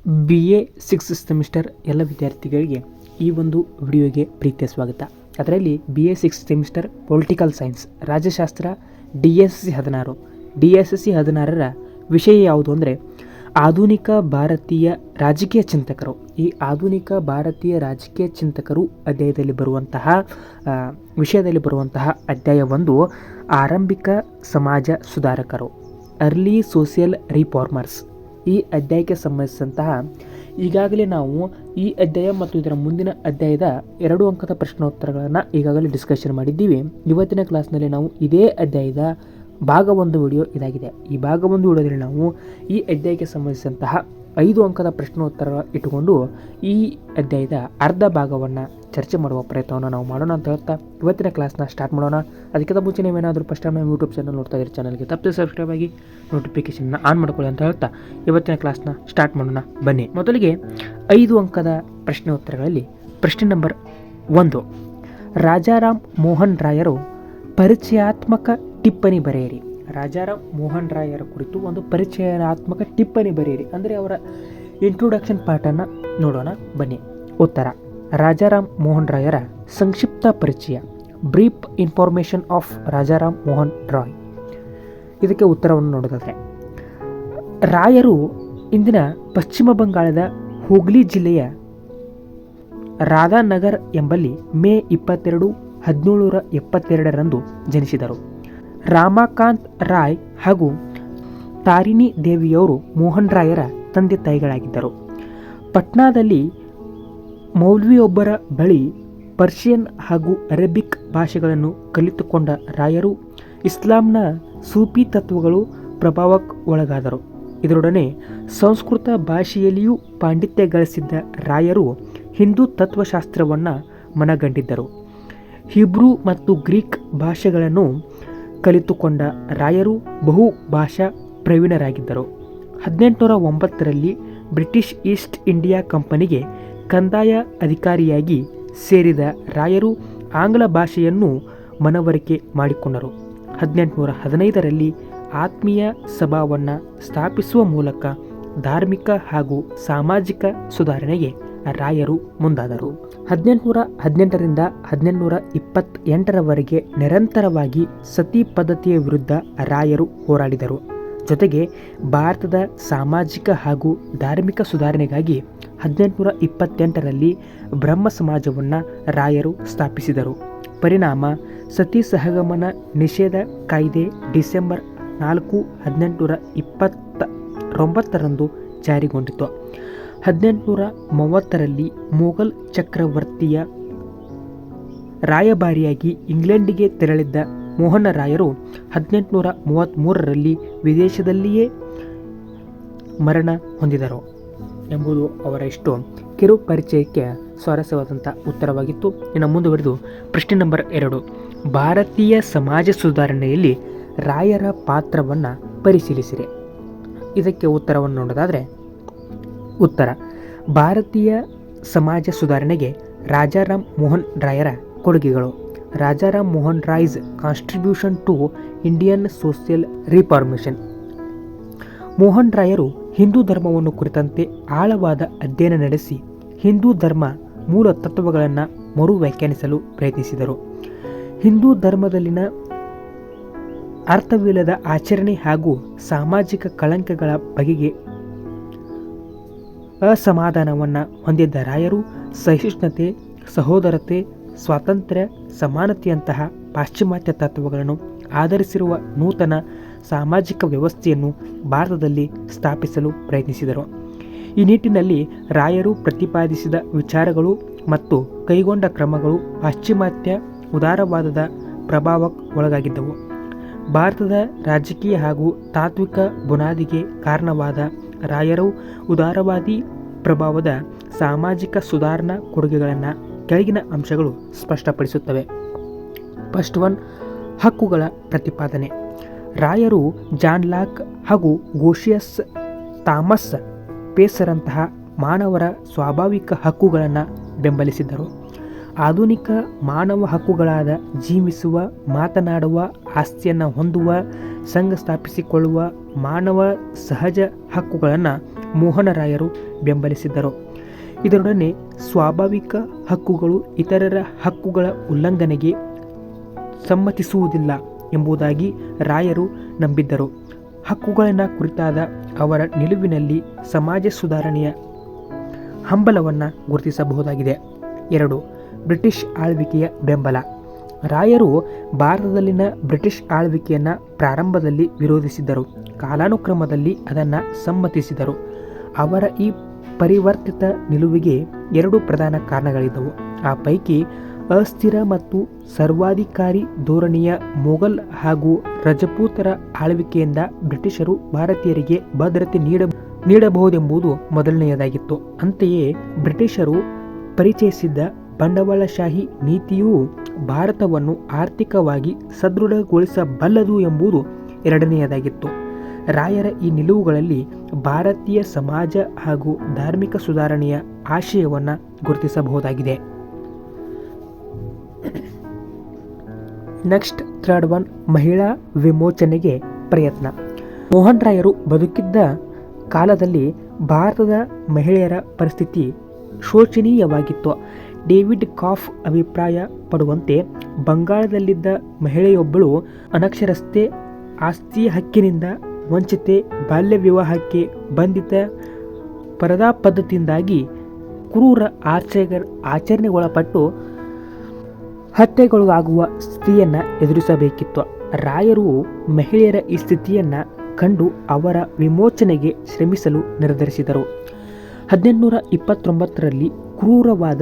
BA 6th semester ಎಲ್ಲ ವಿದ್ಯಾರ್ಥಿಗಳಿಗೆ ಈ ಒಂದು ವಿಡಿಯೋಗೆ ಪ್ರೀತಿಯ ಸ್ವಾಗತ. ಅದರಲ್ಲಿ BA 6th semester political science ರಾಜ್ಯಶಾಸ್ತ್ರ DSC 16ರ ವಿಷಯ ಯಾವುದು ಅಂದರೆ ಆಧುನಿಕ ಭಾರತೀಯ ರಾಜಕೀಯ ಚಿಂತಕರು. ಈ ಆಧುನಿಕ ಭಾರತೀಯ ರಾಜಕೀಯ ಚಿಂತಕರು ವಿಷಯದಲ್ಲಿ ಬರುವಂತಹ ಅಧ್ಯಾಯ 1 ಆರಂಭಿಕ ಸಮಾಜ ಸುಧಾರಕರು, ಅರ್ಲಿ ಸೋಷಿಯಲ್ ರಿಫಾರ್ಮರ್ಸ್. ಈ ಅಧ್ಯಾಯಕ್ಕೆ ಸಂಬಂಧಿಸಿದಂತಹ ಈಗಾಗಲೇ ನಾವು ಈ ಅಧ್ಯಾಯ ಮತ್ತು ಇದರ ಮುಂದಿನ ಅಧ್ಯಾಯದ 2 ಅಂಕದ ಪ್ರಶ್ನೋತ್ತರಗಳನ್ನು ಈಗಾಗಲೇ ಡಿಸ್ಕಷನ್ ಮಾಡಿದ್ದೀವಿ. ಇವತ್ತಿನ ಕ್ಲಾಸ್ನಲ್ಲಿ ನಾವು ಇದೇ ಅಧ್ಯಾಯದ ಭಾಗ 1 ವಿಡಿಯೋ ಇದಾಗಿದೆ. ಈ ಭಾಗ 1 ವಿಡಿಯೋದಲ್ಲಿ ನಾವು ಈ ಅಧ್ಯಾಯಕ್ಕೆ ಸಂಬಂಧಿಸಿದಂತಹ 5 ಅಂಕದ ಪ್ರಶ್ನೋತ್ತರ ಇಟ್ಟುಕೊಂಡು ಈ ಅಧ್ಯಾಯದ ಅರ್ಧ ಭಾಗವನ್ನು ಚರ್ಚೆ ಮಾಡುವ ಪ್ರಯತ್ನವನ್ನು ನಾವು ಮಾಡೋಣ ಅಂತ ಹೇಳ್ತಾ ಇವತ್ತಿನ ಕ್ಲಾಸ್ನ ಸ್ಟಾರ್ಟ್ ಮಾಡೋಣ. ಅದಕ್ಕಿಂತ ಮುಂಚೆ ನೀವೇನಾದರೂ ಫಸ್ಟ್ ಟೈಮ್ ಯೂಟ್ಯೂಬ್ ಚಾನಲ್ ನೋಡ್ತಾ ಇದ್ದೀರಿ, ಚಾನಲ್ಗೆ ತಪ್ಪದೆ ಸಬ್ಸ್ಕ್ರೈಬ್ ಆಗಿ ನೋಟಿಫಿಕೇಷನ್ನ ಆನ್ ಮಾಡ್ಕೊಳ್ಳಿ ಅಂತ ಹೇಳ್ತಾ ಇವತ್ತಿನ ಕ್ಲಾಸ್ನ ಸ್ಟಾರ್ಟ್ ಮಾಡೋಣ ಬನ್ನಿ. ಮೊದಲಿಗೆ 5 ಅಂಕದ ಪ್ರಶ್ನೆ ಉತ್ತರಗಳಲ್ಲಿ ಪ್ರಶ್ನೆ ನಂಬರ್ 1, ರಾಜಾರಾಮ್ ಮೋಹನ್ ರಾಯರು ಪರಿಚಯಾತ್ಮಕ ಟಿಪ್ಪಣಿ ಬರೆಯಿರಿ. ರಾಜಾರಾಮ್ ಮೋಹನ್ ರಾಯರ ಕುರಿತು ಒಂದು ಪರಿಚಯಾತ್ಮಕ ಟಿಪ್ಪಣಿ ಬರೆಯಿರಿ ಅಂದರೆ ಅವರ ಇಂಟ್ರೊಡಕ್ಷನ್ ಪಾರ್ಟನ್ನು ನೋಡೋಣ ಬನ್ನಿ. ಉತ್ತರ: ರಾಜಾರಾಮ್ ಮೋಹನ್ ರಾಯರ ಸಂಕ್ಷಿಪ್ತ ಪರಿಚಯ, brief information of Rajaram Mohan Roy. ಇದಕ್ಕೆ ಉತ್ತರವನ್ನು ನೋಡೋದಾದರೆ, ರಾಯರು ಇಂದಿನ ಪಶ್ಚಿಮ ಬಂಗಾಳದ ಹೂಗ್ಲಿ ಜಿಲ್ಲೆಯ ರಾಧಾನಗರ್ ಎಂಬಲ್ಲಿ ಮೇ 22, 1772ರಂದು ಜನಿಸಿದರು. ರಾಮಕಾಂತ್ ರಾಯ್ ಹಾಗೂ ತಾರಿಣಿ ದೇವಿಯವರು ಮೋಹನ್ ರಾಯರ ತಂದೆ ತಾಯಿಗಳಾಗಿದ್ದರು. ಪಟ್ನಾದಲ್ಲಿ ಮೌಲ್ವಿಯೊಬ್ಬರ ಬಳಿ ಪರ್ಷಿಯನ್ ಹಾಗೂ ಅರೇಬಿಕ್ ಭಾಷೆಗಳನ್ನು ಕಲಿತುಕೊಂಡ ರಾಯರು ಇಸ್ಲಾಂನ ಸೂಫಿ ತತ್ವಗಳು ಪ್ರಭಾವಕ್ಕೆ ಒಳಗಾದರು. ಇದರೊಡನೆ ಸಂಸ್ಕೃತ ಭಾಷೆಯಲ್ಲಿಯೂ ಪಾಂಡಿತ್ಯ ಗಳಿಸಿದ್ದ ರಾಯರು ಹಿಂದೂ ತತ್ವಶಾಸ್ತ್ರವನ್ನು ಮನಗಂಡಿದ್ದರು. ಹಿಬ್ರೂ ಮತ್ತು ಗ್ರೀಕ್ ಭಾಷೆಗಳನ್ನು ಕಲಿತುಕೊಂಡ ರಾಯರು ಬಹು ಭಾಷಾ ಪ್ರವೀಣರಾಗಿದ್ದರು. 1809ರಲ್ಲಿ ಬ್ರಿಟಿಷ್ ಈಸ್ಟ್ ಇಂಡಿಯಾ ಕಂಪನಿಗೆ ಕಂದಾಯ ಅಧಿಕಾರಿಯಾಗಿ ಸೇರಿದ ರಾಯರು ಆಂಗ್ಲ ಭಾಷೆಯನ್ನು ಮನವರಿಕೆ ಮಾಡಿಕೊಂಡರು. 1815ರಲ್ಲಿ ಆತ್ಮೀಯ ಸಭಾವನ್ನು ಸ್ಥಾಪಿಸುವ ಮೂಲಕ ಧಾರ್ಮಿಕ ಹಾಗೂ ಸಾಮಾಜಿಕ ಸುಧಾರಣೆಗೆ ರಾಯರು ಮುಂದಾದರು. 1818ರಿಂದ 1828ರವರೆಗೆ ನಿರಂತರವಾಗಿ ಸತಿ ಪದ್ಧತಿಯ ವಿರುದ್ಧ ರಾಯರು ಹೋರಾಡಿದರು. ಜೊತೆಗೆ ಭಾರತದ ಸಾಮಾಜಿಕ ಹಾಗೂ ಧಾರ್ಮಿಕ ಸುಧಾರಣೆಗಾಗಿ 1828ರಲ್ಲಿ ಬ್ರಹ್ಮ ಸಮಾಜವನ್ನು ರಾಯರು ಸ್ಥಾಪಿಸಿದರು. ಪರಿಣಾಮ ಸತಿ ಸಹಗಮನ ನಿಷೇಧ ಕಾಯ್ದೆ ಡಿಸೆಂಬರ್ 4, 1829ರಂದು ಜಾರಿಗೊಂಡಿತು. 1830ರಲ್ಲಿ ಮೊಘಲ್ ಚಕ್ರವರ್ತಿಯ ರಾಯಭಾರಿಯಾಗಿ ಇಂಗ್ಲೆಂಡಿಗೆ ತೆರಳಿದ್ದ ಮೋಹನ ರಾಯರು 1833ರಲ್ಲಿ ವಿದೇಶದಲ್ಲಿಯೇ ಮರಣ ಹೊಂದಿದರು ಎಂಬುದು ಅವರ ಇಷ್ಟು ಕಿರು ಪರಿಚಯಕ್ಕೆ ಸ್ವಾರಸ್ಯವಾದಂಥ ಉತ್ತರವಾಗಿತ್ತು. ಇನ್ನು ಮುಂದುವರೆದು ಪ್ರಶ್ನೆ ನಂಬರ್ 2, ಭಾರತೀಯ ಸಮಾಜ ಸುಧಾರಣೆಯಲ್ಲಿ ರಾಯರ ಪಾತ್ರವನ್ನು ಪರಿಶೀಲಿಸಿರಿ. ಇದಕ್ಕೆ ಉತ್ತರವನ್ನು ನೋಡೋದಾದರೆ, ಉತ್ತರ: ಭಾರತೀಯ ಸಮಾಜ ಸುಧಾರಣೆಗೆ ರಾಜಾರಾಮ್ ಮೋಹನ್ ರಾಯರ ಕೊಡುಗೆಗಳು. Rajaram Mohan Roy's contribution to Indian social reformation. Mohan ರಾಯರು ಹಿಂದೂ ಧರ್ಮವನ್ನು ಕುರಿತಂತೆ ಆಳವಾದ ಅಧ್ಯಯನ ನಡೆಸಿ ಹಿಂದೂ ಧರ್ಮ ಮೂಲ ತತ್ವಗಳನ್ನು ಮರು ವ್ಯಾಖ್ಯಾನಿಸಲು ಪ್ರಯತ್ನಿಸಿದರು. ಹಿಂದೂ ಧರ್ಮದಲ್ಲಿನ ಅರ್ಥವಿಲ್ಲದ ಆಚರಣೆ ಹಾಗೂ ಸಾಮಾಜಿಕ ಕಳಂಕಗಳ ಬಗೆಗೆ ಅಸಮಾಧಾನವನ್ನು ಹೊಂದಿದ್ದ ರಾಯರು ಸಹಿಷ್ಣುತೆ, ಸಹೋದರತೆ, ಸ್ವಾತಂತ್ರ್ಯ, ಸಮಾನತೆಯಂತಹ ಪಾಶ್ಚಿಮಾತ್ಯ ತತ್ವಗಳನ್ನು ಆಧರಿಸಿರುವ ನೂತನ ಸಾಮಾಜಿಕ ವ್ಯವಸ್ಥೆಯನ್ನು ಭಾರತದಲ್ಲಿ ಸ್ಥಾಪಿಸಲು ಪ್ರಯತ್ನಿಸಿದರು. ಈ ನಿಟ್ಟಿನಲ್ಲಿ ರಾಯರು ಪ್ರತಿಪಾದಿಸಿದ ವಿಚಾರಗಳು ಮತ್ತು ಕೈಗೊಂಡ ಕ್ರಮಗಳು ಪಾಶ್ಚಿಮಾತ್ಯ ಉದಾರವಾದದ ಪ್ರಭಾವಕ್ಕೆ ಒಳಗಾಗಿದ್ದವು. ಭಾರತದ ರಾಜಕೀಯ ಹಾಗೂ ತಾತ್ವಿಕ ಬುನಾದಿಗೆ ಕಾರಣವಾದ ರಾಯರು ಉದಾರವಾದಿ ಪ್ರಭಾವದ ಸಾಮಾಜಿಕ ಸುಧಾರಣಾ ಕೊಡುಗೆಗಳನ್ನು ಕೆಳಗಿನ ಅಂಶಗಳು ಸ್ಪಷ್ಟಪಡಿಸುತ್ತವೆ. ಫಸ್ಟ್ 1, ಹಕ್ಕುಗಳ ಪ್ರತಿಪಾದನೆ. ರಾಯರು ಜಾನ್ ಲಾಕ್ ಹಾಗೂ ಗೋಷಿಯಸ್ ಥಾಮಸ್ ಪೇಸರಂತಹ ಮಾನವರ ಸ್ವಾಭಾವಿಕ ಹಕ್ಕುಗಳನ್ನು ಬೆಂಬಲಿಸಿದ್ದರು. ಆಧುನಿಕ ಮಾನವ ಹಕ್ಕುಗಳಾದ ಜೀವಿಸುವ, ಮಾತನಾಡುವ, ಆಸ್ತಿಯನ್ನು ಹೊಂದುವ, ಸಂಘ ಸ್ಥಾಪಿಸಿಕೊಳ್ಳುವ ಮಾನವ ಸಹಜ ಹಕ್ಕುಗಳನ್ನು ಮೋಹನ ರಾಯರು ಬೆಂಬಲಿಸಿದ್ದರು. ಇದರೊಡನೆ ಸ್ವಾಭಾವಿಕ ಹಕ್ಕುಗಳು ಇತರರ ಹಕ್ಕುಗಳ ಉಲ್ಲಂಘನೆಗೆ ಸಮ್ಮತಿಸುವುದಿಲ್ಲ ಎಂಬುದಾಗಿ ರಾಯರು ನಂಬಿದ್ದರು. ಹಕ್ಕುಗಳನ್ನು ಕುರಿತಾದ ಅವರ ನಿಲುವಿನಲ್ಲಿ ಸಮಾಜ ಸುಧಾರಣೆಯ ಹಂಬಲವನ್ನು ಗುರುತಿಸಬಹುದಾಗಿದೆ. 2. ಬ್ರಿಟಿಷ್ ಆಳ್ವಿಕೆಯ ಬೆಂಬಲ. ರಾಯರು ಭಾರತದಲ್ಲಿನ ಬ್ರಿಟಿಷ್ ಆಳ್ವಿಕೆಯನ್ನು ಪ್ರಾರಂಭದಲ್ಲಿ ವಿರೋಧಿಸಿದ್ದರು, ಕಾಲಾನುಕ್ರಮದಲ್ಲಿ ಅದನ್ನು ಸಮ್ಮತಿಸಿದರು. ಅವರ ಈ ಪರಿವರ್ತಿತ ನಿಲುವಿಗೆ 2 ಪ್ರಧಾನ ಕಾರಣಗಳಿದ್ದವು. ಆ ಪೈಕಿ ಅಸ್ಥಿರ ಮತ್ತು ಸರ್ವಾಧಿಕಾರಿ ಧೋರಣೆಯ ಮೊಘಲ್ ಹಾಗೂ ರಜಪೂತರ ಆಳ್ವಿಕೆಯಿಂದ ಬ್ರಿಟಿಷರು ಭಾರತೀಯರಿಗೆ ಭದ್ರತೆ ನೀಡಬಹುದೆಂಬುದು ಮೊದಲನೆಯದಾಗಿತ್ತು. ಅಂತೆಯೇ ಬ್ರಿಟಿಷರು ಪರಿಚಯಿಸಿದ್ದ ಬಂಡವಾಳಶಾಹಿ ನೀತಿಯು ಭಾರತವನ್ನು ಆರ್ಥಿಕವಾಗಿ ಸದೃಢಗೊಳಿಸಬಲ್ಲದು ಎಂಬುದು ಎರಡನೆಯದಾಗಿತ್ತು. ರಾಯರ ಈ ನಿಲುವುಗಳಲ್ಲಿ ಭಾರತೀಯ ಸಮಾಜ ಹಾಗೂ ಧಾರ್ಮಿಕ ಸುಧಾರಣೆಯ ಆಶಯವನ್ನು ಗುರುತಿಸಬಹುದಾಗಿದೆ. ನೆಕ್ಸ್ಟ್ 3rd ಒನ್, ಮಹಿಳಾ ವಿಮೋಚನೆಗೆ ಪ್ರಯತ್ನ. ಮೋಹನ್ ರಾಯರು ಬದುಕಿದ್ದ ಕಾಲದಲ್ಲಿ ಭಾರತದ ಮಹಿಳೆಯರ ಪರಿಸ್ಥಿತಿ ಶೋಚನೀಯವಾಗಿತ್ತು. ಡೇವಿಡ್ ಕಾಫ್ ಅಭಿಪ್ರಾಯ ಪಡುವಂತೆ ಬಂಗಾಳದಲ್ಲಿದ್ದ ಮಹಿಳೆಯೊಬ್ಬಳು ಅನಕ್ಷರಸ್ಥೆ, ಆಸ್ತಿ ಹಕ್ಕಿನಿಂದ ವಂಚಿತೆ, ಬಾಲ್ಯ ವಿವಾಹಕ್ಕೆ ಬಂಧಿತ, ಪರದಾ ಪದ್ಧತಿಯಿಂದಾಗಿ ಕ್ರೂರ ಆಚರಣೆಗೊಳಪಟ್ಟು ಹತ್ಯೆಗೊಳಗಾಗುವ ಸ್ಥಿತಿಯನ್ನು ಎದುರಿಸಬೇಕಿತ್ತು. ರಾಯರು ಮಹಿಳೆಯರ ಈ ಸ್ಥಿತಿಯನ್ನು ಕಂಡು ಅವರ ವಿಮೋಚನೆಗೆ ಶ್ರಮಿಸಲು ನಿರ್ಧರಿಸಿದರು. 1829ರಲ್ಲಿ ಕ್ರೂರವಾದ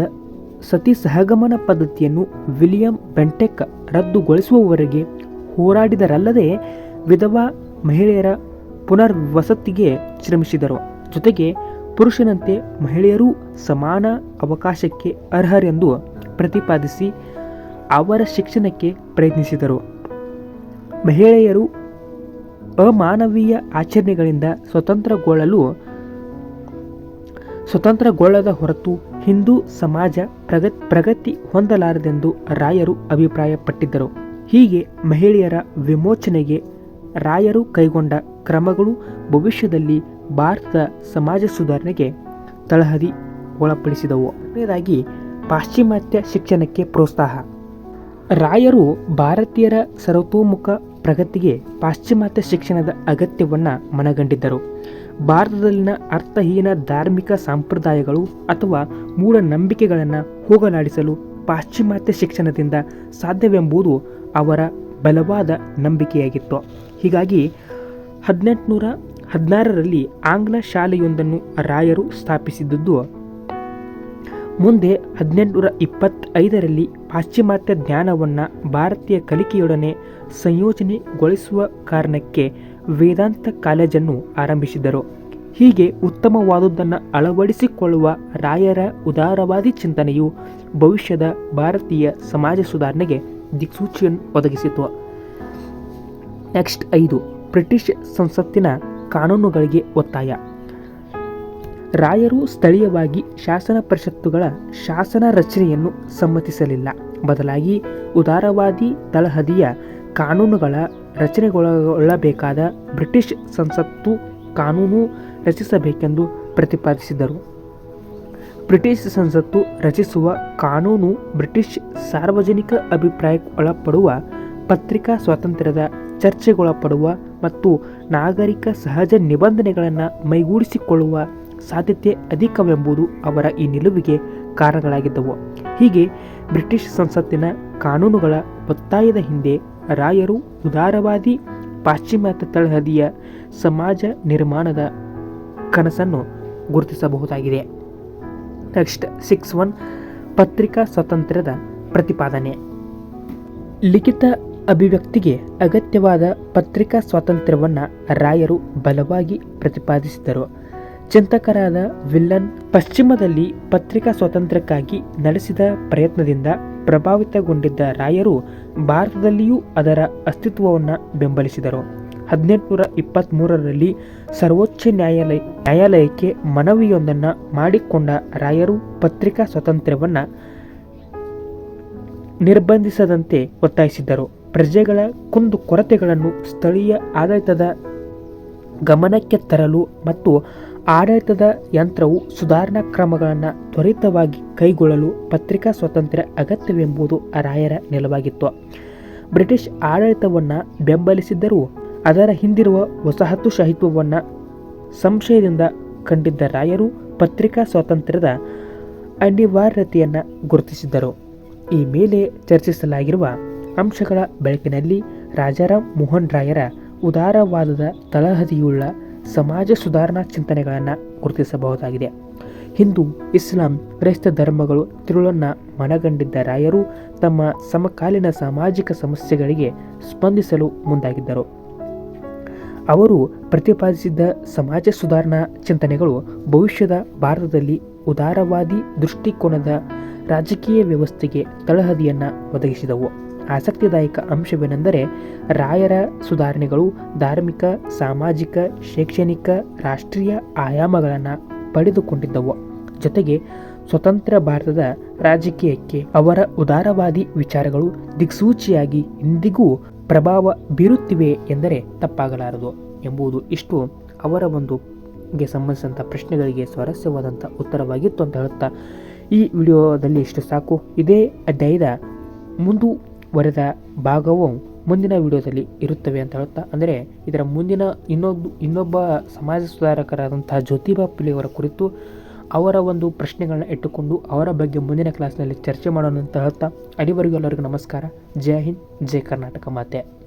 ಸತಿ ಸಹಗಮನ ಪದ್ಧತಿಯನ್ನು ವಿಲಿಯಂ ಬೆಂಟೆಕ್ ರದ್ದುಗೊಳಿಸುವವರೆಗೆ ಹೋರಾಡಿದರಲ್ಲದೆ ವಿಧವಾ ಮಹಿಳೆಯರ ಪುನರ್ವಸತಿಗೆ ಶ್ರಮಿಸಿದರು. ಜೊತೆಗೆ ಪುರುಷನಂತೆ ಮಹಿಳೆಯರೂ ಸಮಾನ ಅವಕಾಶಕ್ಕೆ ಅರ್ಹರೆಂದು ಪ್ರತಿಪಾದಿಸಿ ಅವರ ಶಿಕ್ಷಣಕ್ಕೆ ಪ್ರಯತ್ನಿಸಿದರು. ಮಹಿಳೆಯರು ಅಮಾನವೀಯ ಆಚರಣೆಗಳಿಂದ ಸ್ವತಂತ್ರಗೊಳ್ಳದ ಹೊರತು ಹಿಂದೂ ಸಮಾಜ ಪ್ರಗತಿ ಹೊಂದಲಾರದೆಂದು ರಾಯರು ಅಭಿಪ್ರಾಯಪಟ್ಟಿದ್ದರು. ಹೀಗೆ ಮಹಿಳೆಯರ ವಿಮೋಚನೆಗೆ ರಾಯರು ಕೈಗೊಂಡ ಕ್ರಮಗಳು ಭವಿಷ್ಯದಲ್ಲಿ ಭಾರತದ ಸಮಾಜ ಸುಧಾರಣೆಗೆ ತಳಹದಿ ಒಳಪಡಿಸಿದವು. ಕೊನೆಯದಾಗಿ ಪಾಶ್ಚಿಮಾತ್ಯ ಶಿಕ್ಷಣಕ್ಕೆ ಪ್ರೋತ್ಸಾಹ. ರಾಯರು ಭಾರತೀಯರ ಸರ್ವತೋಮುಖ ಪ್ರಗತಿಗೆ ಪಾಶ್ಚಿಮಾತ್ಯ ಶಿಕ್ಷಣದ ಅಗತ್ಯವನ್ನು ಮನಗಂಡಿದ್ದರು. ಭಾರತದಲ್ಲಿನ ಅರ್ಥಹೀನ ಧಾರ್ಮಿಕ ಸಂಪ್ರದಾಯಗಳು ಅಥವಾ ಮೂಢನಂಬಿಕೆಗಳನ್ನು ಹೋಗಲಾಡಿಸಲು ಪಾಶ್ಚಿಮಾತ್ಯ ಶಿಕ್ಷಣದಿಂದ ಸಾಧ್ಯವೆಂಬುದು ಅವರ ಬಲವಾದ ನಂಬಿಕೆಯಾಗಿತ್ತು. ಹೀಗಾಗಿ 1816ರಲ್ಲಿ ಆಂಗ್ಲ ಶಾಲೆಯೊಂದನ್ನು ರಾಯರು ಸ್ಥಾಪಿಸಿದ್ದು ಮುಂದೆ 1825ರಲ್ಲಿ ಪಾಶ್ಚಿಮಾತ್ಯ ಜ್ಞಾನವನ್ನು ಭಾರತೀಯ ಕಲಿಕೆಯೊಡನೆ ಸಂಯೋಜನೆಗೊಳಿಸುವ ಕಾರಣಕ್ಕೆ ವೇದಾಂತ ಕಾಲೇಜನ್ನು ಆರಂಭಿಸಿದರು. ಹೀಗೆ ಉತ್ತಮವಾದುದನ್ನು ಅಳವಡಿಸಿಕೊಳ್ಳುವ ರಾಯರ ಉದಾರವಾದಿ ಚಿಂತನೆಯು ಭವಿಷ್ಯದ ಭಾರತೀಯ ಸಮಾಜ ಸುಧಾರಣೆಗೆ ದಿಕ್ಸೂಚಿಯನ್ನು ಒದಗಿಸಿತು. ನೆಕ್ಸ್ಟ್ 5, ಬ್ರಿಟಿಷ್ ಸಂಸತ್ತಿನ ಕಾನೂನುಗಳಿಗೆ ಒತ್ತಾಯ. ರಾಯರು ಸ್ಥಳೀಯವಾಗಿ ಶಾಸನ ಪರಿಷತ್ತುಗಳ ಶಾಸನ ರಚನೆಯನ್ನು ಸಮ್ಮತಿಸಲಿಲ್ಲ. ಬದಲಾಗಿ ಉದಾರವಾದಿ ತಳಹದಿಯ ಕಾನೂನುಗಳ ರಚನೆಗೊಳ್ಳಬೇಕಾದ ಬ್ರಿಟಿಷ್ ಸಂಸತ್ತು ಕಾನೂನು ರಚಿಸಬೇಕೆಂದು ಪ್ರತಿಪಾದಿಸಿದರು. ಬ್ರಿಟಿಷ್ ಸಂಸತ್ತು ರಚಿಸುವ ಕಾನೂನು ಬ್ರಿಟಿಷ್ ಸಾರ್ವಜನಿಕ ಅಭಿಪ್ರಾಯಕ್ಕೆ ಒಳಪಡುವ, ಪತ್ರಿಕಾ ಸ್ವಾತಂತ್ರ್ಯದ ಚರ್ಚೆಗೊಳಪಡುವ ಮತ್ತು ನಾಗರಿಕ ಸಹಜ ನಿಬಂಧನೆಗಳನ್ನು ಮೈಗೂಡಿಸಿಕೊಳ್ಳುವ ಸಾಧ್ಯತೆ ಅಧಿಕವೆಂಬುದು ಅವರ ಈ ನಿಲುವಿಗೆ ಕಾರಣಗಳಾಗಿದ್ದವು. ಹೀಗೆ ಬ್ರಿಟಿಷ್ ಸಂಸತ್ತಿನ ಕಾನೂನುಗಳ ಒತ್ತಾಯದ ಹಿಂದೆ ರಾಯರು ಉದಾರವಾದಿ ಪಾಶ್ಚಿಮಾತ್ಯ ತಳಹದಿಯ ಸಮಾಜ ನಿರ್ಮಾಣದ ಕನಸನ್ನು ಗುರುತಿಸಬಹುದಾಗಿದೆ. ನೆಕ್ಸ್ಟ್ 6.1, ಪತ್ರಿಕಾ ಸ್ವಾತಂತ್ರ್ಯದ ಪ್ರತಿಪಾದನೆ. ಲಿಖಿತ ಅಭಿವ್ಯಕ್ತಿಗೆ ಅಗತ್ಯವಾದ ಪತ್ರಿಕಾ ಸ್ವಾತಂತ್ರ್ಯವನ್ನು ರಾಯರು ಬಲವಾಗಿ ಪ್ರತಿಪಾದಿಸಿದರು. ಚಿಂತಕರಾದ ವಿಲ್ಲನ್ ಪಶ್ಚಿಮದಲ್ಲಿ ಪತ್ರಿಕಾ ಸ್ವಾತಂತ್ರ್ಯಕ್ಕಾಗಿ ನಡೆಸಿದ ಪ್ರಯತ್ನದಿಂದ ಪ್ರಭಾವಿತಗೊಂಡಿದ್ದ ರಾಯರು ಭಾರತದಲ್ಲಿಯೂ ಅದರ ಅಸ್ತಿತ್ವವನ್ನು ಬೆಂಬಲಿಸಿದರು. 1823ರಲ್ಲಿ ಸರ್ವೋಚ್ಚ ನ್ಯಾಯಾಲಯಕ್ಕೆ ಮನವಿಯೊಂದನ್ನು ಮಾಡಿಕೊಂಡ ರಾಯರು ಪತ್ರಿಕಾ ಸ್ವಾತಂತ್ರ್ಯವನ್ನು ನಿರ್ಬಂಧಿಸದಂತೆ ಒತ್ತಾಯಿಸಿದ್ದರು. ಪ್ರಜೆಗಳ ಕುಂದುಕೊರತೆಗಳನ್ನು ಸ್ಥಳೀಯ ಆಡಳಿತದ ಗಮನಕ್ಕೆ ತರಲು ಮತ್ತು ಆಡಳಿತದ ಯಂತ್ರವು ಸುಧಾರಣಾ ಕ್ರಮಗಳನ್ನು ತ್ವರಿತವಾಗಿ ಕೈಗೊಳ್ಳಲು ಪತ್ರಿಕಾ ಸ್ವಾತಂತ್ರ್ಯ ಅಗತ್ಯವೆಂಬುದು ರಾಯರ ನಿಲುವಾಗಿತ್ತು. ಬ್ರಿಟಿಷ್ ಆಡಳಿತವನ್ನು ಬೆಂಬಲಿಸಿದ್ದರೂ ಅದರ ಹಿಂದಿರುವ ವಸಾಹತುಶಾಹಿತ್ವವನ್ನು ಸಂಶಯದಿಂದ ಕಂಡಿದ್ದ ರಾಯರು ಪತ್ರಿಕಾ ಸ್ವಾತಂತ್ರ್ಯದ ಅನಿವಾರ್ಯತೆಯನ್ನು ಗುರುತಿಸಿದ್ದರು. ಈ ಮೇಲೆ ಚರ್ಚಿಸಲಾಗಿರುವ ಅಂಶಗಳ ಬೆಳಕಿನಲ್ಲಿ ರಾಜಾರಾಮ್ ಮೋಹನ್ ರಾಯರ ಉದಾರವಾದದ ತಳಹದಿಯುಳ್ಳ ಸಮಾಜ ಸುಧಾರಣಾ ಚಿಂತನೆಗಳನ್ನು ಗುರುತಿಸಬಹುದಾಗಿದೆ. ಹಿಂದೂ, ಇಸ್ಲಾಂ, ಕ್ರೈಸ್ತ ಧರ್ಮಗಳು ತಿರುಳನ್ನು ಮನಗಂಡಿದ್ದ ರಾಯರು ತಮ್ಮ ಸಮಕಾಲೀನ ಸಾಮಾಜಿಕ ಸಮಸ್ಯೆಗಳಿಗೆ ಸ್ಪಂದಿಸಲು ಮುಂದಾಗಿದ್ದರು. ಅವರು ಪ್ರತಿಪಾದಿಸಿದ್ದ ಸಮಾಜ ಸುಧಾರಣಾ ಚಿಂತನೆಗಳು ಭವಿಷ್ಯದ ಭಾರತದಲ್ಲಿ ಉದಾರವಾದಿ ದೃಷ್ಟಿಕೋನದ ರಾಜಕೀಯ ವ್ಯವಸ್ಥೆಗೆ ತಳಹದಿಯನ್ನು ಒದಗಿಸಿದವು. ಆಸಕ್ತಿದಾಯಕ ಅಂಶವೇನೆಂದರೆ ರಾಯರ ಸುಧಾರಣೆಗಳು ಧಾರ್ಮಿಕ, ಸಾಮಾಜಿಕ, ಶೈಕ್ಷಣಿಕ, ರಾಷ್ಟ್ರೀಯ ಆಯಾಮಗಳನ್ನು ಪಡೆದುಕೊಂಡಿದ್ದವು. ಜೊತೆಗೆ ಸ್ವತಂತ್ರ ಭಾರತದ ರಾಜಕೀಯಕ್ಕೆ ಅವರ ಉದಾರವಾದಿ ವಿಚಾರಗಳು ದಿಕ್ಸೂಚಿಯಾಗಿ ಇಂದಿಗೂ ಪ್ರಭಾವ ಬೀರುತ್ತಿವೆ ಎಂದರೆ ತಪ್ಪಾಗಲಾರದು ಎಂಬುದು ಇಷ್ಟು ಅವರ ಗೆ ಸಂಬಂಧಿಸಿದಂಥ ಪ್ರಶ್ನೆಗಳಿಗೆ ಸ್ವಾರಸ್ಯವಾದಂಥ ಉತ್ತರವಾಗಿತ್ತು ಅಂತ ಹೇಳುತ್ತಾ ಈ ವಿಡಿಯೋದಲ್ಲಿ ಇಷ್ಟು ಸಾಕು. ಇದೇ ಅಧ್ಯಾಯದ ಮುಂದುವರೆದ ಭಾಗವು ಮುಂದಿನ ವಿಡಿಯೋದಲ್ಲಿ ಇರುತ್ತವೆ ಅಂತ ಹೇಳುತ್ತಾ, ಅಂದರೆ ಇದರ ಮುಂದಿನ ಇನ್ನೊಬ್ಬ ಸಮಾಜ ಸುಧಾರಕರಾದಂತಹ ಜ್ಯೋತಿಬಾ ಫುಲೆಯವರ ಕುರಿತು ಅವರ ಪ್ರಶ್ನೆಗಳನ್ನ ಇಟ್ಟುಕೊಂಡು ಅವರ ಬಗ್ಗೆ ಮುಂದಿನ ಕ್ಲಾಸ್ನಲ್ಲಿ ಚರ್ಚೆ ಮಾಡೋಣ ಅಂತ ಹೇಳ್ತಾ, ಅಲ್ಲಿವರೆಗೂ ಎಲ್ಲರಿಗೂ ನಮಸ್ಕಾರ. ಜೈ ಹಿಂದ್, ಜೈ ಕರ್ನಾಟಕ ಮಾತೆ.